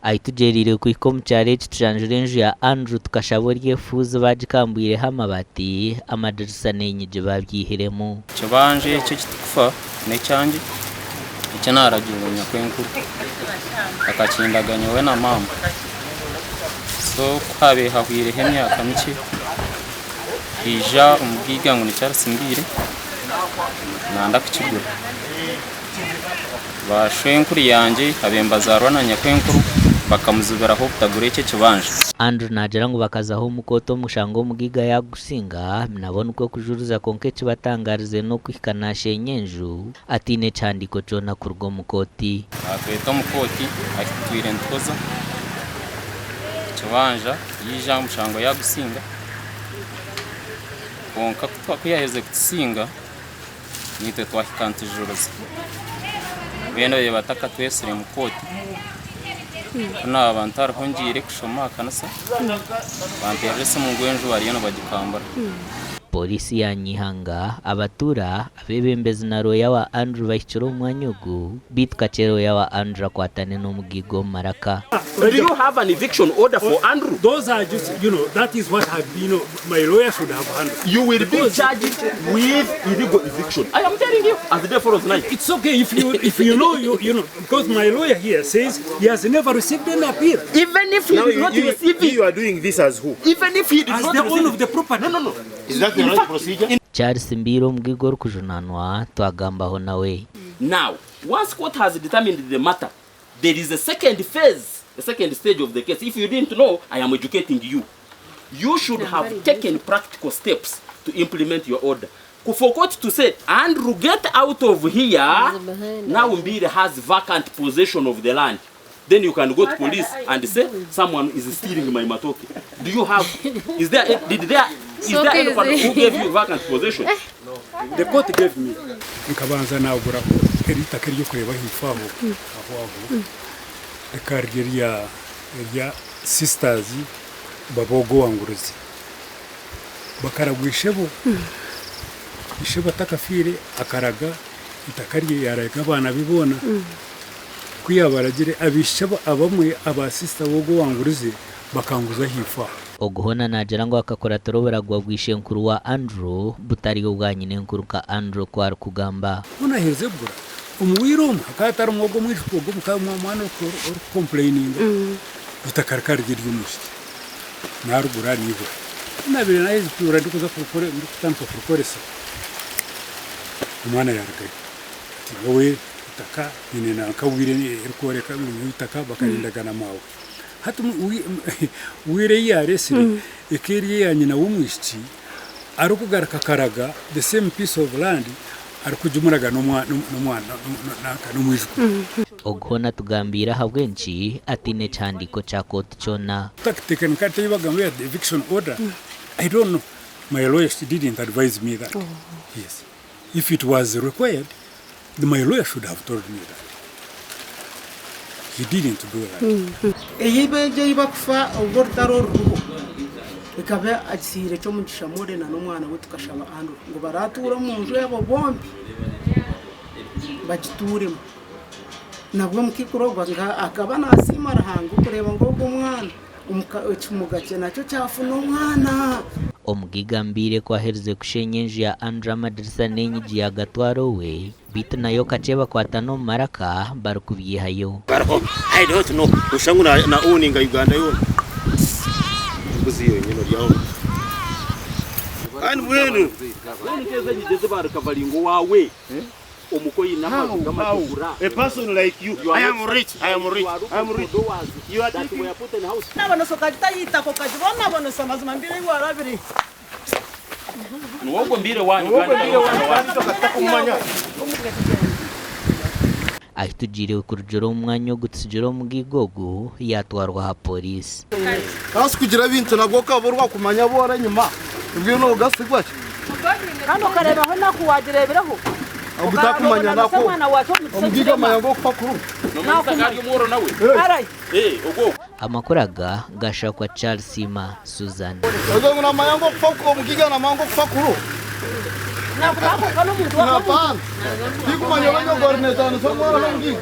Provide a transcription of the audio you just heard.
Ahitugerire kuiko mucyare kitranjure enju ya Andrew tukashabo ryefuza bagikambwire hamabati Amadirisa n'enyije babyihiremo kibanje cyo kitufa n'ecyange icyo naragiye kwenkuru akakindaganya we na mama so kwabe hahwire hemyaka mike ija Omugaiga ngo nicyarasimbire nanda kukigura bashwenkuri yanjye abembazarwa na nyakwenkuru bakamuzubiraho kutagura icyo kibanje Andrew najera ngo bakazaho mukoto mushango Omugaiga yagusinga nabona uko kujuruza konke kibatangarize no kwikana shenyenju atine cyandiko cona kurwo mukoti akweta mukoti akitwire ntoza kibanja yija mushango yagusinga konka twakuyaheze kusinga nitwe twahikanta ijuruza bene bye bataka twesire mukoti na abantu arahongire kushoma kanasa banterese mu ngwenju ariyo bagikambara polisi ya Nyihanga abatura abebembezi na roya wa Andrew bahichiro umwanyugu bitwa roya wa Andrew kwatane no mugigo maraka. Do you have an eviction order for Andrew? Those are just, that is what have been, my lawyer should have handled. You will be charged with illegal eviction. I am telling you, as the day follows night. It's okay if you know, because my lawyer here says he has never received any appeal. Even if he did not receive it. You are doing this as who? Even if he did as not the receive owner of the property. No. Is that the right procedure? Charles Mbiro mugigoro kujunanwa twagambaho nawe. Now, once court has determined the matter, there is a second phase, the second stage of the case. If you didn't know, I am educating you. You should have taken practical steps to implement your order. For court to say, Andrew, get out of here, now Mbire has vacant possession of the land. Then you can go to police and say, someone is stealing my matoke. Do you have, is there anyone who gave you vacant possession? The court gave me. Nkabanza nagura erita keryo kureba hifaho aho ekargeria ya sisters babogo wanguruzi bakaragwishebo ishebo takafire akaraga itakariye yaraga abana bibona kwiyabaragire abishabo abamwe abasista bogo wanguruzi bakanguza hifa oguhona najera ngo akakora toroberagwa bwishe nkuru wa Andrew butari ubwanyine nkuru ka Andrew kwar kugamba una hezebura umwirom akatara mwogo mwishiko go mukamwa mwana ko complaining bitakarkarije ryumushi narugura niho nabire nayizi pura ndikuza kurukore ndikutanto kurukoresa umwana yaragaye wowe taka nyine nakawire erikoreka bitaka bakarindagana mawe hatu wire yaresire ekeriye yanyina wumwishi arukugaraka karaga the same piece of land arukujumuraga no mwana n'umwijwe oghona tugambira habwenchi atine chandiko cha court chona taken kate bagamwe the eviction order. I don't know, my lawyer didn't advise me that. Yes, if it was required, my lawyer should have told me that. He didn't do that. Eyibeje ibakufa ogortaro rugo ikabe atsire cyo mugishamure na n'umwana we tukashaba Andrew ngo baratura mu nzu yabo bombi bagituremo nabwo mukikurogwa nga akaba nasimara hangu kureba ngo umwana umugake nacyo cyafuna umwana Omugaiga mbire kwa herze kushenyenje ya Andrew Amadirisa n'enyiji ya gatwaro we bitu nayo kacheba kwatano maraka barukubihayo Barho, I don't know. Ushangu na owning Uganda yo. Kuziyo nyino ryaho. Ani bwenu. None keze jideze barakabalingo wawe. Omukoyi namazi kamakugura. A person like you, I am rich. You are taking we put in house. nabano sokajita yita ko kajibona bano samazima mbiri warabiri Nuwogo mbire wanyu kumanya. Ahindugire kurujoro umwanya gutsijoro Omugigogo yatwarwa ha polisi Kasi kugira bintu nabwo kaburwa kumanya bora nyuma ibyo no gasigwa kano kareba ho nakuwagireberaho utakumanya nako Omugaiga mayango pakuru Nawe umuro nawe. Arai Ogo. amakuraga gashakwa Charles Sima Susan ozo na mayango pakuru Omugaiga na mayango pakuru nakubako kano muntu na pan dikumanya banyo gorneta no somora Omugaiga